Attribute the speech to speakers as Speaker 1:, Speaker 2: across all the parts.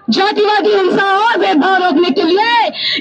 Speaker 1: जातिवादी हिंसा और भेदभाव रोकने के लिए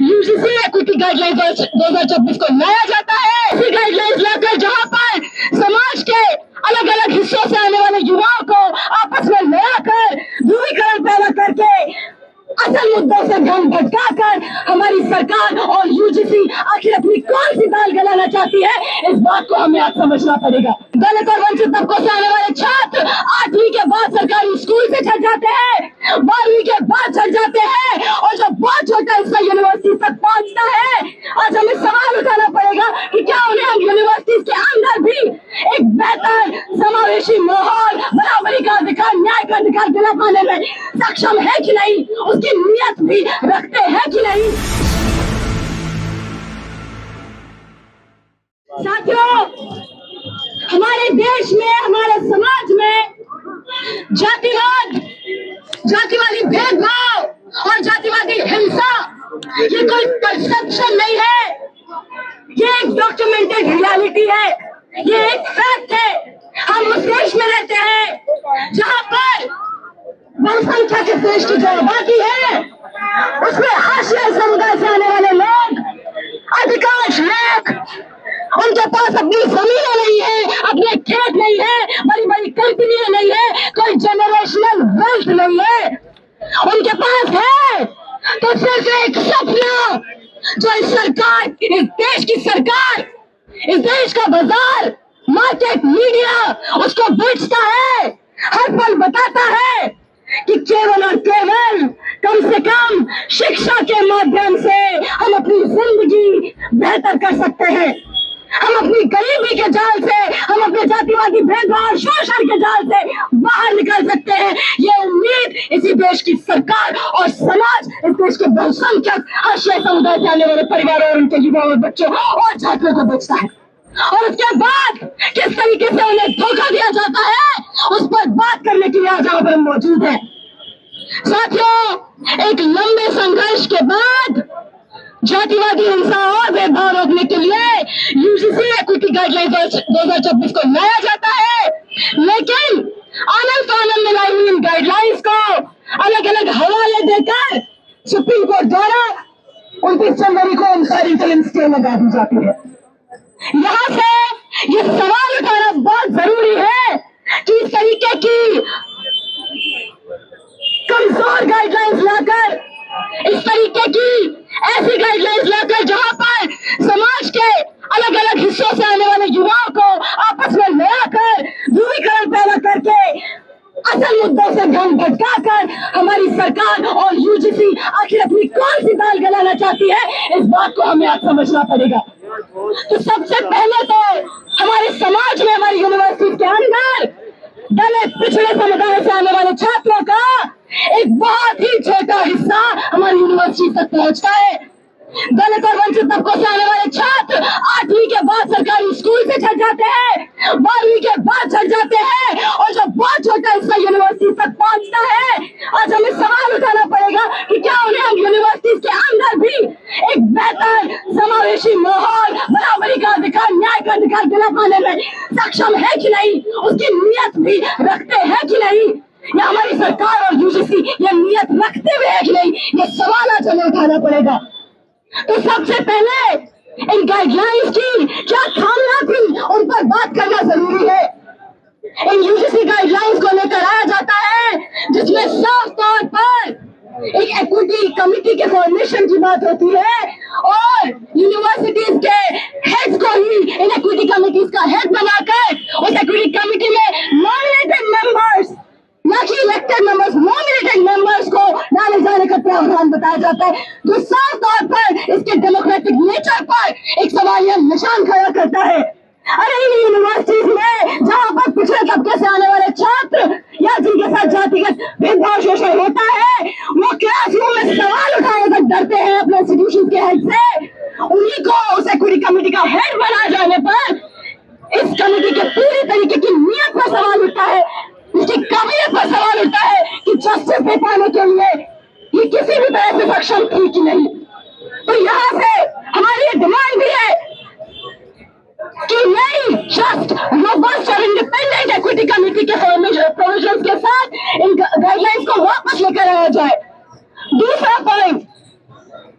Speaker 1: यूजीसी एक्विटी गाइडलाइंस 2024 को लाया जाता है। ऐसी गाइडलाइंस लाकर जहां पर समाज के अलग अलग हिस्सों से आने वाले युवाओं को आपस में लड़ाकर ध्रुवीकरण पैदा करके असल मुद्दों से ध्यान भटकाकर हमारी सरकार और यूजीसी आखिर अपनी कौन सी दाल गलाना चाहती है, इस बात को हमें आज समझना पड़ेगा। दलित और वंचित तबकों से आने वाले छात्र 8वीं के बाद सरकारी स्कूल से छट जाते हैं, 12वीं के बाद छट जाते हैं और जब बहुत छोटा हिस्सा यूनिवर्सिटी तक पहुंचता है, आज हमें सवाल उठाना पड़ेगा कि क्या उन्हें यूनिवर्सिटी के अंदर भी एक बेहतर समावेशी माहौल, बराबरी का अधिकार, न्याय का अधिकार दिला पाने में सक्षम है कि नहीं, उसकी नियत भी रखते हैं कि नहीं। साथियों, हमारे देश में, हमारे समाज में जातिवाद, जातिवादी भेदभाव और जातिवादी हिंसा ये कोई परसेप्शन नहीं है, ये एक डॉक्यूमेंटेड रियलिटी है, ये एक फैक्ट है। हम उस देश में रहते हैं जहां पर जनसंख्या के देश की जो आबादी है उसमें हाशिया समुदाय से आने वाले लोग, अधिकांश लोग, उनके पास अपनी जमीनें नहीं है, अपने खेत नहीं है, बड़ी बड़ी कंपनियां नहीं है, कोई जनरेशनल वेल्थ नहीं है। उनके पास है तो सिर्फ एक सपना जो इस सरकार, इस देश की सरकार, इस देश का बाजार, मार्केट, मीडिया उसको बेचता है, हर पल बताता है कि केवल और केवल कम से कम शिक्षा के माध्यम से हम अपनी जिंदगी बेहतर कर सकते हैं, हम अपनी गरीबी के जाल से, हम अपने जातिवादी भेदभाव शोषण के जाल से बाहर निकल सकते हैं। ये उम्मीद इसी देश की सरकार और समाज, इस देश के बहुसंख्यक हाशिया समुदाय से आने वाले परिवारों और उनके युवाओं और बच्चों और छात्रों को बेचता है। और उसके बाद किस तरीके से उन्हें धोखा दिया जाता है, उस पर बात करने के लिए आज यहाँ पर मौजूद है। साथियों, एक लंबे संघर्ष के बाद जातिवादी हिंसा और भेदभाव रोकने के लिए यूजीसी एक्विटी गाइडलाइंस 2024 को लाया जाता है, लेकिन आनंद फानंद में लाई हुई इन गाइडलाइंस को अलग अलग हवाले देकर सुप्रीम कोर्ट द्वारा 29 जनवरी को उनका इंटरिम स्टे लगा दी जाती है। यहाँ से ये सवाल उठाना बहुत जरूरी है कि इस तरीके की कमजोर गाइडलाइंस लाकर, इस तरीके की ऐसी गाइडलाइंस लाकर जहां पर समाज के अलग अलग हिस्सों से आने वाले युवाओं को आपस में लड़ाकर ध्रुवीकरण पैदा करके असल मुद्दों से ध्यान भटकाकर हमारी सरकार और यूजीसी आखिर अपनी कौन सी दाल गलाना चाहती है, इस बात को हमें आज समझना पड़ेगा। तो सबसे पहले तो हमारे समाज में, हमारी यूनिवर्सिटी के अंदर दलित पिछड़े समुदाय से आने वाले छात्रों का एक बहुत ही छोटा हिस्सा हमारी यूनिवर्सिटी तक पहुंचता है। दलित और वंचित तबकों से आने वाले छात्र 8वीं के बाद सरकारी स्कूल से छट जाते हैं, 12वीं के बाद छट जाते हैं और जब बहुत छोटा हिस्सा यूनिवर्सिटी तक पहुंचता है, आज हमें सवाल उठाना पड़ेगा कि क्या उन्हें यूनिवर्सिटी के अंदर भी एक बेहतर समावेशी माहौल, बराबरी का अधिकार, न्याय का अधिकार दिला पाने में सक्षम है कि नहीं, उसकी नियत भी रखते हैं कि नहीं, या हमारी सरकार और यूजीसी ये नियत रखते हुए है कि नहीं, ये सवाल आज हमें उठाना पड़ेगा। तो सबसे पहले इन गाइडलाइंस की क्या खामियां थी, उन पर बात करना जरूरी है। इन यूजीसी गाइडलाइंस को लेकर आया जाता है जिसमें साफ तौर पर एक एक्विटी कमिटी के फॉर्मेशन की बात होती है और यूनिवर्सिटीज के हेड को ही इन एक्विटी कमिटीज का हेड बनाकर उस एक्विटी कमिटी में नॉमिनेटेड मेंबर्स, ना कि इलेक्टेड मेंबर्स, नॉमिनेटेड मेंबर्स को डाले जाने का प्रावधान बताया जाता है, जो साफ तौर पर इसके डेमोक्रेटिक नेचर पर एक सवालिया निशान खड़ा करता है। अरे इन यूनिवर्सिटीज में जहां पर पिछड़े तबके से आने वाले छात्र या जिनके साथ जातिगत भेदभाव शोषण होता है, वो क्लासरूम में सवाल उठाने तक डरते हैं अपने इंस्टीट्यूशन के हेड से, उन्हीं को उस एक्विटी कमेटी का हेड बनाए जाने पर इस कमेटी के पूरी तरीके की नियत पर सवाल उठता है, इसकी काबिलियत पर सवाल उठता है कि जस्टिस दे पाने के लिए ये किसी भी तरह से सक्षम थी कि नहीं। तो यहाँ से हमारी ये डिमांड भी है कि नई जस्ट रोबस्ट और इंडिपेंडेंट एक्विटी कमेटी के प्रोविजंस के साथ इन गाइडलाइंस को वापस लेकर आया जाए। दूसरा पॉइंट,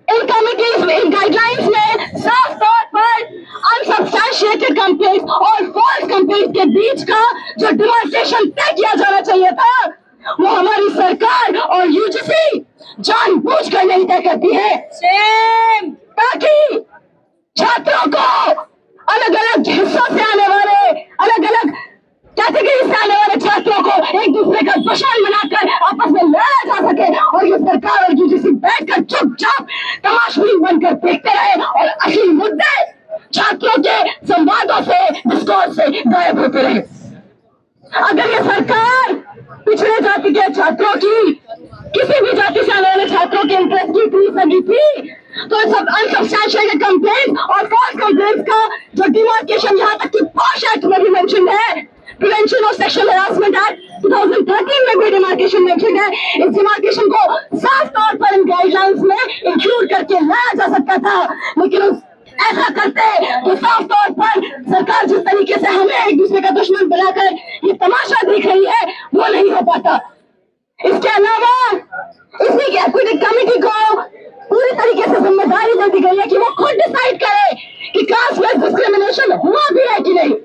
Speaker 1: इन कमिटीज में, इन गाइडलाइंस में साफ तौर पर अनसब्सटैंशिएटेड कंप्लेंट्स और फॉल्स कंप्लेंट्स के बीच का जो डिमार्केशन तय किया जाना चाहिए था, वो हमारी सरकार और यूजीसी जानबूझकर नहीं तय करती है, ताकि छात्रों को अलग अलग हिस्सों से आने वाले, अलग अलग कैटेगरी से आने वाले छात्रों को एक दूसरे का दुश्मन बनाकर आपस में लड़ा जा सके और ये सरकार और यूजीसी बैठकर चुपचाप तमाशबीन बनकर देखते रहे और असली मुद्दे छात्रों के संवादों से, डिस्कोर्स से गायब होते रहे। अगर ये सरकार पिछड़े जाति के छात्रों की, किसी भी जाति से आने वाले छात्रों के इंटरेस्ट की इतनी सगी थी, तो सब अनसब्सटैंशिएटेड कंप्लेंट और फॉल्स कंप्लेंट का जो डिमार्केशन यहाँ तक कि पॉश एक्ट में भी मेंशन है, prevention of sexual harassment act 2013 में भी डिमार्केशन मेंशन है, इस डिमार्केशन को साफ तौर पर इन गाइडलाइंस में इंक्लूड करके लाया जा सकता था, लेकिन ऐसा करते तो साफ तौर पर सरकार जिस तरीके से हमें एक दूसरे का दुश्मन बनाकर ये तमाशा देख रही है, वो नहीं हो पाता। इसके अलावा इसी की एक्विटी कमेटी को पूरी तरीके से जिम्मेदारी दे दी गई है कि वो खुद डिसाइड करे कि कास्ट बेस्ड डिस्क्रिमिनेशन हुआ भी है कि नहीं।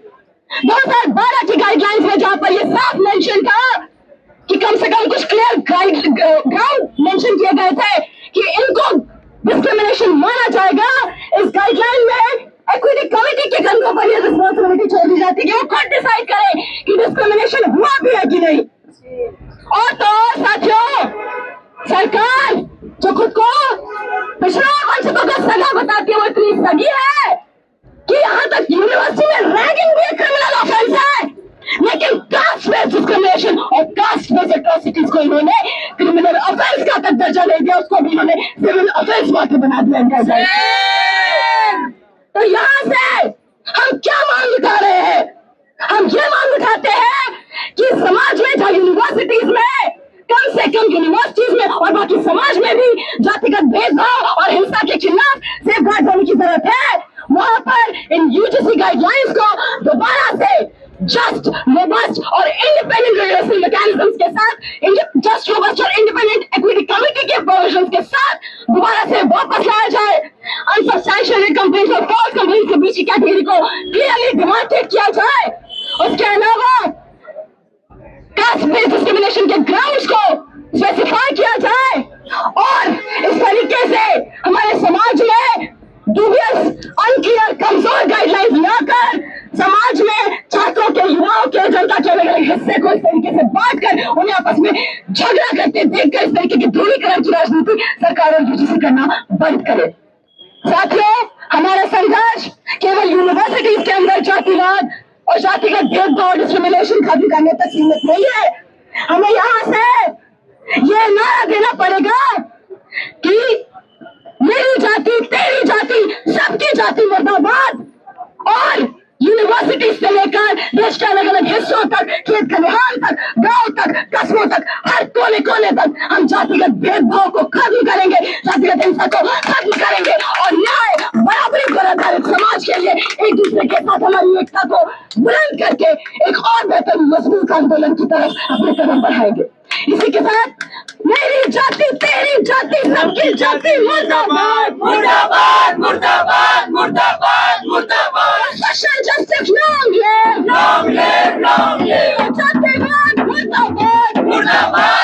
Speaker 1: 2012 की गाइडलाइंस में जहां पर ये साफ मेंशन था कि कम से कम कुछ क्लियर ग्राउंड मेंशन किए गए थे कि इनको डिस्क्रिमिनेशन माना जाएगा, इस गाइडलाइन में एक्विटी कमेटी के कंधों पर यह रिस्पॉन्सिबिलिटी छोड़ दी जाती है कि वो खुद डिसाइड करे कि डिस्क्रिमिनेशन हुआ भी है कि नहीं। और तो साथियों, सरकार जो खुद को पिछड़ा वंशकों का सगा बताती है, वो इतनी सगी है कि यहाँ तक यूनिवर्सिटी में रैगिंग भी एक क्रिमिनल ऑफेंस है, लेकिन कास्ट बेस्ड डिस्क्रिमिनेशन और कास्ट बेस्ड एट्रोसिटीज को इन्होंने क्रिमिनल ऑफेंस का तक दर्जा नहीं दिया, उसको भी इन्होंने सिविल ऑफेंस मात्र बना दिया। तो यहाँ से हम क्या मांग उठा रहे हैं? हम ये मांग उठाते हैं कि समाज में, जहाँ यूनिवर्सिटीज में, कम से कम यूनिवर्सिटीज में और बाकी समाज में भी जातिगत भेदभाव और हिंसा के खिलाफ सेफगार्ड होने की जरूरत है। वहां पर इन यूजीसी गाइडलाइंस को दोबारा से जस्ट, रोबस्ट और इंडिपेंडेंट रेगुलेटरी मैकेनिज्म्स के साथ, जस्ट, रोबस्ट और इंडिपेंडेंट एक्विटी कमेटी के प्रोविजंस के साथ दोबारा से वापस लाया जाए। अनसब्सटैंशिएटेड कंप्लेंट्स और फॉल्स कंप्लेंट्स के बीच की कैटेगरी को क्लियरली डिमार्केट किया जाए। उसके अलावा कास्ट बेस्ड डिस्क्रिमिनेशन के ग्राउंड्स को स्पेसिफाई किया जाए और इस तरीके से हमारे समाज में दुबियस, अनक्लियर, कमजोर गाइडलाइंस लाकर समाज में छात्रों के, युवाओं के, जनता के अलग अलग हिस्से को इस तरीके से बांटकर उन्हें आपस में झगड़ा करते देखकर इस तरीके की ध्रुवीकरण की राजनीति सरकार और यूजीसी करना बंद करे। साथियों, हमारा संघर्ष केवल यूनिवर्सिटीज के अंदर जातिवाद और जातिगत भेदभाव, डिस्क्रिमिनेशन खत्म करने तक सीमित नहीं है। हमें यहाँ से ये नारा देना पड़ेगा कि मेरी जाति, तेरी जाति, सबकी जाति मुर्दाबाद, और यूनिवर्सिटी से लेकर देश के अलग अलग हिस्सों तक, खेत खलिहान तक, गांव तक, कस्बों तक, हर कोने कोने तक हम जातिगत भेदभाव को खत्म करेंगे, जातिगत हिंसा को खत्म करेंगे और न्याय, बराबरी पर आधारित समाज के लिए एक दूसरे के साथ हमारी एकता को बुलंद करके एक और बेहतर मजबूत आंदोलन की तरफ अपने कदम बढ़ाएंगे। इसी के साथ मेरी जाति, तेरी जाति, सबकी जाति मुर्दाबाद, मुर्दाबाद, मुर्दाबाद, मुर्दाबाद, मुर्दाबाद। Social justice long live, long live, long live. जातिवाद मुर्दाबाद, मुर्दाबाद।